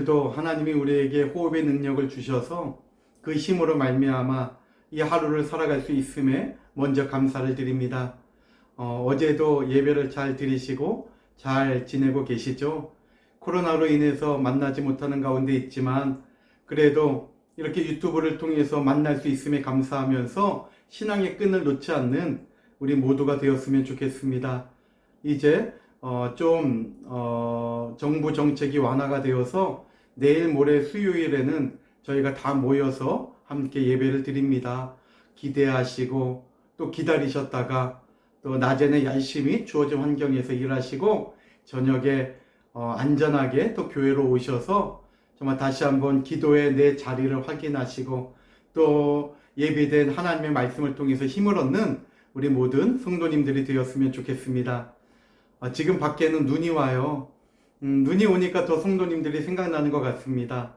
오늘도 하나님이 우리에게 호흡의 능력을 주셔서 그 힘으로 말미암아 이 하루를 살아갈 수 있음에 먼저 감사를 드립니다. 어제도 예배를 잘 드리시고 잘 지내고 계시죠? 코로나로 인해서 만나지 못하는 가운데 있지만 그래도 이렇게 유튜브를 통해서 만날 수 있음에 감사하면서 신앙의 끈을 놓지 않는 우리 모두가 되었으면 좋겠습니다. 이제 정부 정책이 완화가 되어서 내일 모레 수요일에는 저희가 다 모여서 함께 예배를 드립니다. 기대하시고 또 기다리셨다가 또 낮에는 열심히 주어진 환경에서 일하시고 저녁에 안전하게 또 교회로 오셔서 정말 다시 한번 기도의 내 자리를 확인하시고 또 예비된 하나님의 말씀을 통해서 힘을 얻는 우리 모든 성도님들이 되었으면 좋겠습니다. 지금 밖에는 눈이 와요. 눈이 오니까 더 성도님들이 생각나는 것 같습니다.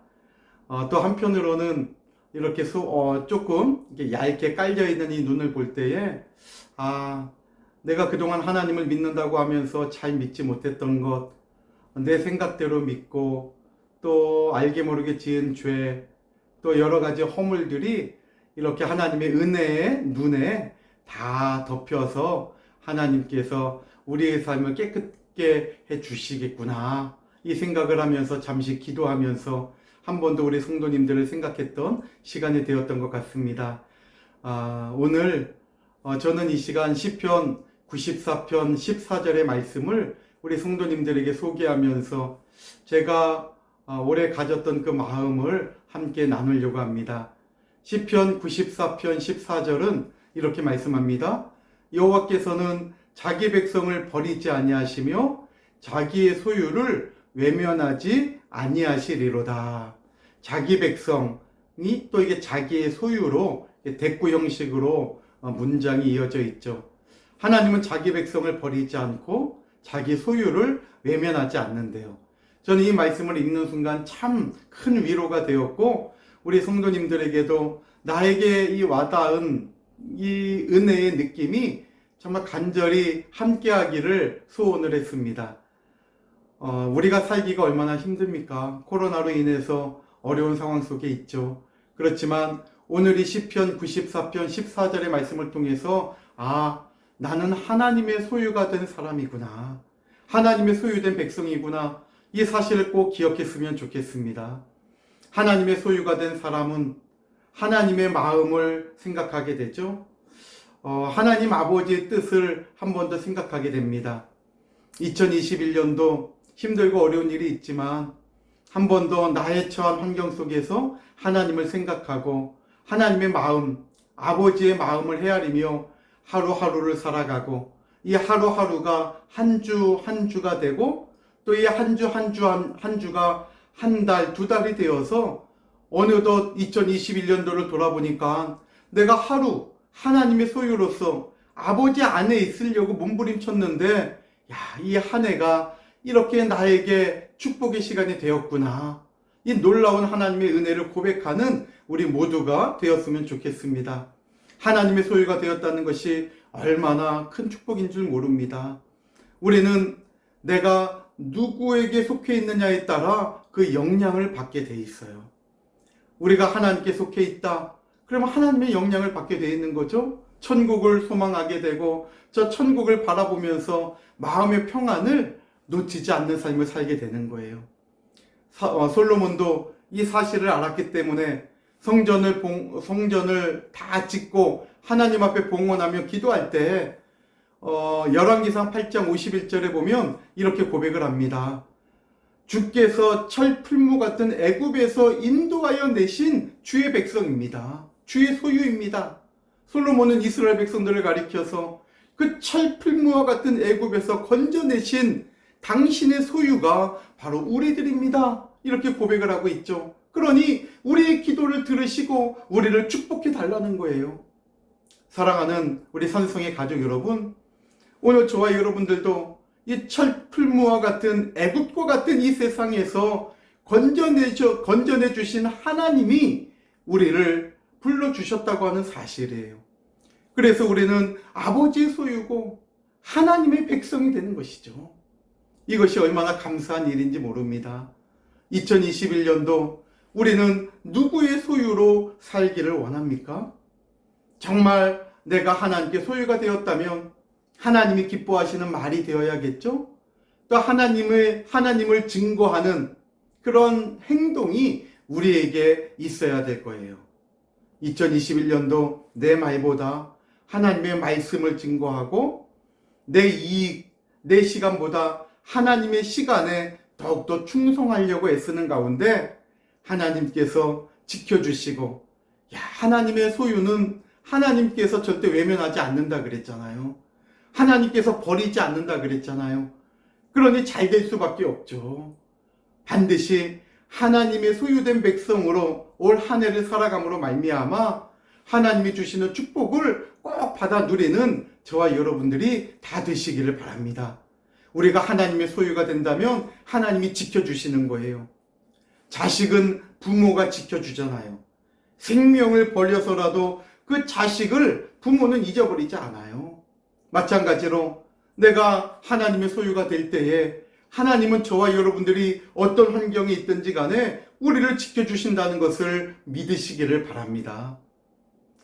또 한편으로는 이렇게 조금 얇게 깔려있는 이 눈을 볼 때에 내가 그동안 하나님을 믿는다고 하면서 잘 믿지 못했던 것, 내 생각대로 믿고 또 알게 모르게 지은 죄, 또 여러 가지 허물들이 이렇게 하나님의 은혜의 눈에 다 덮여서 하나님께서 우리의 삶을 깨끗게 해 주시겠구나 이 생각을 하면서 잠시 기도하면서 한 번 더 우리 성도님들을 생각했던 시간이 되었던 것 같습니다. 오늘 저는 이 시간 시편 94편 14절의 말씀을 우리 성도님들에게 소개하면서 제가 올해 가졌던 그 마음을 함께 나누려고 합니다. 시편 94편 14절은 이렇게 말씀합니다. 여호와께서는 자기 백성을 버리지 아니하시며 자기의 소유를 외면하지 아니하시리로다. 자기 백성이 또 이게 자기의 소유로 대꾸 형식으로 문장이 이어져 있죠. 하나님은 자기 백성을 버리지 않고 자기 소유를 외면하지 않는데요. 저는 이 말씀을 읽는 순간 참 큰 위로가 되었고 우리 성도님들에게도 나에게 이 와닿은 이 은혜의 느낌이 정말 간절히 함께하기를 소원을 했습니다. 우리가 살기가 얼마나 힘듭니까? 코로나로 인해서 어려운 상황 속에 있죠. 그렇지만 오늘 이 시편 94편 14절의 말씀을 통해서 나는 하나님의 소유가 된 사람이구나. 하나님의 소유된 백성이구나. 이 사실을 꼭 기억했으면 좋겠습니다. 하나님의 소유가 된 사람은 하나님의 마음을 생각하게 되죠. 하나님 아버지의 뜻을 한 번 더 생각하게 됩니다. 2021년도 힘들고 어려운 일이 있지만 한 번 더 나의 처한 환경 속에서 하나님을 생각하고 하나님의 마음, 아버지의 마음을 헤아리며 하루하루를 살아가고 이 하루하루가 한 주 한 주가 되고 또 이 한 주 한 주가 한 달, 두 달이 되어서 어느덧 2021년도를 돌아보니까 내가 하루 하나님의 소유로서 아버지 안에 있으려고 몸부림쳤는데 이 한 해가 이렇게 나에게 축복의 시간이 되었구나. 이 놀라운 하나님의 은혜를 고백하는 우리 모두가 되었으면 좋겠습니다. 하나님의 소유가 되었다는 것이 얼마나 큰 축복인 줄 모릅니다. 우리는 내가 누구에게 속해 있느냐에 따라 그 영향을 받게 돼 있어요. 우리가 하나님께 속해 있다. 그러면 하나님의 영향을 받게 돼 있는 거죠. 천국을 소망하게 되고 저 천국을 바라보면서 마음의 평안을 놓치지 않는 삶을 살게 되는 거예요. 솔로몬도 이 사실을 알았기 때문에 성전을 다 짓고 하나님 앞에 봉헌하며 기도할 때 열왕기상 8장 51절에 보면 이렇게 고백을 합니다. 주께서 철풀무 같은 애굽에서 인도하여 내신 주의 백성입니다. 주의 소유입니다. 솔로몬은 이스라엘 백성들을 가리켜서 그 철풀무와 같은 애굽에서 건져내신 당신의 소유가 바로 우리들입니다. 이렇게 고백을 하고 있죠. 그러니 우리의 기도를 들으시고 우리를 축복해 달라는 거예요. 사랑하는 우리 산성의 가족 여러분, 오늘 저와 여러분들도 이 철풀무와 같은 애굽과 같은 이 세상에서 건져내 주신 하나님이 우리를 불러주셨다고 하는 사실이에요. 그래서 우리는 아버지의 소유고 하나님의 백성이 되는 것이죠. 이것이 얼마나 감사한 일인지 모릅니다. 2021년도 우리는 누구의 소유로 살기를 원합니까? 정말 내가 하나님께 소유가 되었다면 하나님이 기뻐하시는 말이 되어야겠죠? 또 하나님을 증거하는 그런 행동이 우리에게 있어야 될 거예요. 2021년도 내 말보다 하나님의 말씀을 증거하고 내 이익, 내 시간보다 하나님의 시간에 더욱더 충성하려고 애쓰는 가운데 하나님께서 지켜주시고, 하나님의 소유는 하나님께서 절대 외면하지 않는다 그랬잖아요. 하나님께서 버리지 않는다 그랬잖아요. 그러니 잘 될 수밖에 없죠. 반드시 하나님의 소유된 백성으로 올 한 해를 살아감으로 말미암아 하나님이 주시는 축복을 꼭 받아 누리는 저와 여러분들이 다 되시기를 바랍니다. 우리가 하나님의 소유가 된다면 하나님이 지켜주시는 거예요. 자식은 부모가 지켜주잖아요. 생명을 버려서라도 그 자식을 부모는 잊어버리지 않아요. 마찬가지로 내가 하나님의 소유가 될 때에 하나님은 저와 여러분들이 어떤 환경에 있든지 간에 우리를 지켜주신다는 것을 믿으시기를 바랍니다.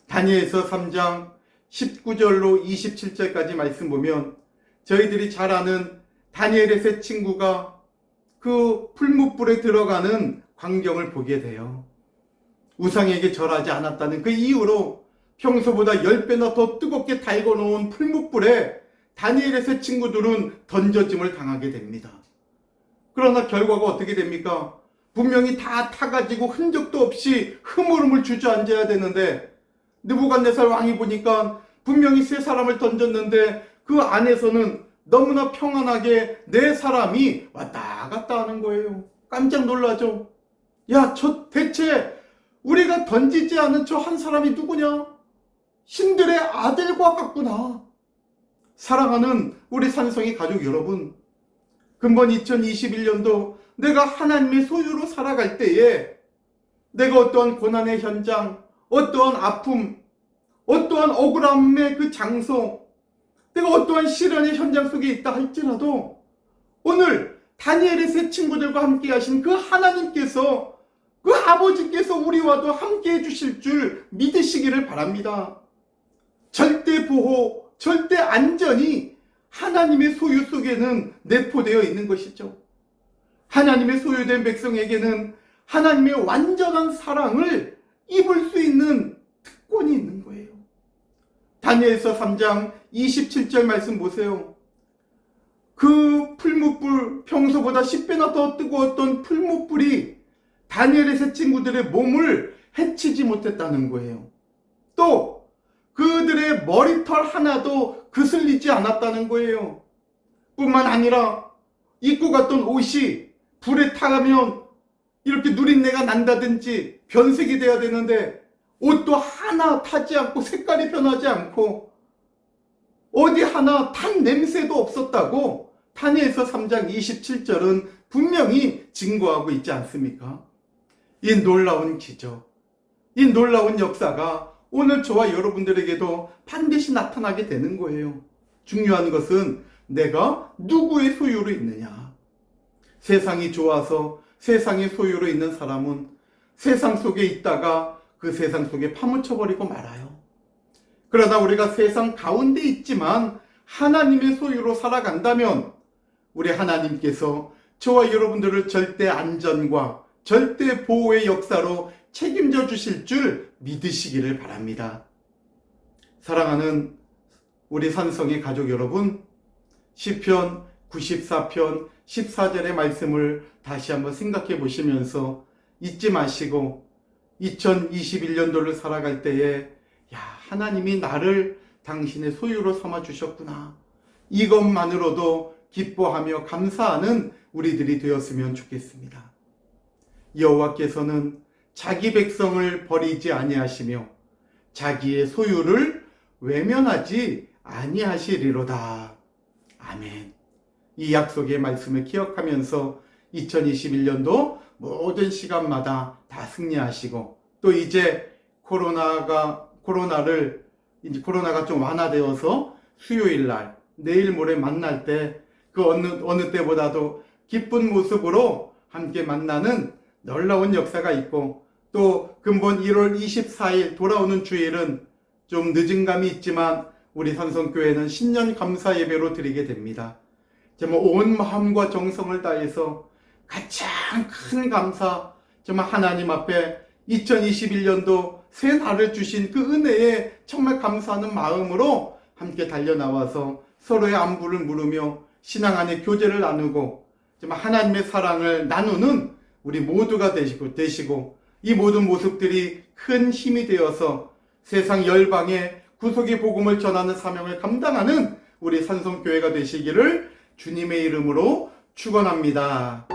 다니엘서 3장 19절로 27절까지 말씀 보면 저희들이 잘 아는 다니엘의 세 친구가 그 풀무불에 들어가는 광경을 보게 돼요. 우상에게 절하지 않았다는 그 이유로 평소보다 10배나 더 뜨겁게 달궈놓은 풀무불에 다니엘의 세 친구들은 던져짐을 당하게 됩니다. 그러나 결과가 어떻게 됩니까? 분명히 다 타가지고 흔적도 없이 흐물흐물 주저앉아야 되는데 느부갓네살 왕이 보니까 분명히 세 사람을 던졌는데 그 안에서는 너무나 평안하게 네 사람이 왔다 갔다 하는 거예요. 깜짝 놀라죠. 야, 저 대체 우리가 던지지 않은 저 한 사람이 누구냐? 신들의 아들과 같구나. 사랑하는 우리 산성이 가족 여러분, 금번 2021년도 내가 하나님의 소유로 살아갈 때에 내가 어떠한 고난의 현장, 어떠한 아픔, 어떠한 억울함의 그 장소, 내가 어떠한 시련의 현장 속에 있다 할지라도 오늘 다니엘의 세 친구들과 함께 하신 그 하나님께서, 그 아버지께서 우리와도 함께 해주실 줄 믿으시기를 바랍니다. 절대 보호, 절대 안전이 하나님의 소유 속에는 내포되어 있는 것이죠. 하나님의 소유된 백성에게는 하나님의 완전한 사랑을 입을 수 있는 특권이 있는 거예요. 다니엘서 3장 27절 말씀 보세요. 그 풀무불, 평소보다 10배나 더 뜨거웠던 풀무불이 다니엘의 세 친구들의 몸을 해치지 못했다는 거예요. 또 그들의 머리털 하나도 그슬리지 않았다는 거예요. 뿐만 아니라 입고 갔던 옷이 불에 타가면 이렇게 누린내가 난다든지 변색이 돼야 되는데 옷도 하나 타지 않고 색깔이 변하지 않고 어디 하나 탄 냄새도 없었다고 다니엘서 3장 27절은 분명히 증거하고 있지 않습니까? 이 놀라운 기적, 이 놀라운 역사가 오늘 저와 여러분들에게도 반드시 나타나게 되는 거예요. 중요한 것은 내가 누구의 소유로 있느냐. 세상이 좋아서 세상의 소유로 있는 사람은 세상 속에 있다가 그 세상 속에 파묻혀버리고 말아요. 그러다 우리가 세상 가운데 있지만 하나님의 소유로 살아간다면 우리 하나님께서 저와 여러분들을 절대 안전과 절대 보호의 역사로 책임져 주실 줄 믿으시기를 바랍니다. 사랑하는 우리 산성의 가족 여러분, 시편 94편 14절의 말씀을 다시 한번 생각해 보시면서 잊지 마시고 2021년도를 살아갈 때에 하나님이 나를 당신의 소유로 삼아 주셨구나. 이것만으로도 기뻐하며 감사하는 우리들이 되었으면 좋겠습니다. 여호와께서는 자기 백성을 버리지 아니하시며 자기의 소유를 외면하지 아니하시리로다. 아멘. 이 약속의 말씀을 기억하면서 2021년도 모든 시간마다 다 승리하시고 또 이제 코로나가 좀 완화되어서 수요일 날, 내일 모레 만날 때 그 어느 때보다도 기쁜 모습으로 함께 만나는 놀라운 역사가 있고, 또 근본 1월 24일 돌아오는 주일은 좀 늦은 감이 있지만 우리 산성교회는 신년 감사 예배로 드리게 됩니다. 정말 온 마음과 정성을 다해서 가장 큰 감사, 정말 하나님 앞에 2021년도 새 날을 주신 그 은혜에 정말 감사하는 마음으로 함께 달려나와서 서로의 안부를 물으며 신앙 안에 교제를 나누고 정말 하나님의 사랑을 나누는 우리 모두가 되시고 이 모든 모습들이 큰 힘이 되어서 세상 열방에 구속의 복음을 전하는 사명을 감당하는 우리 산성교회가 되시기를 주님의 이름으로 축원합니다.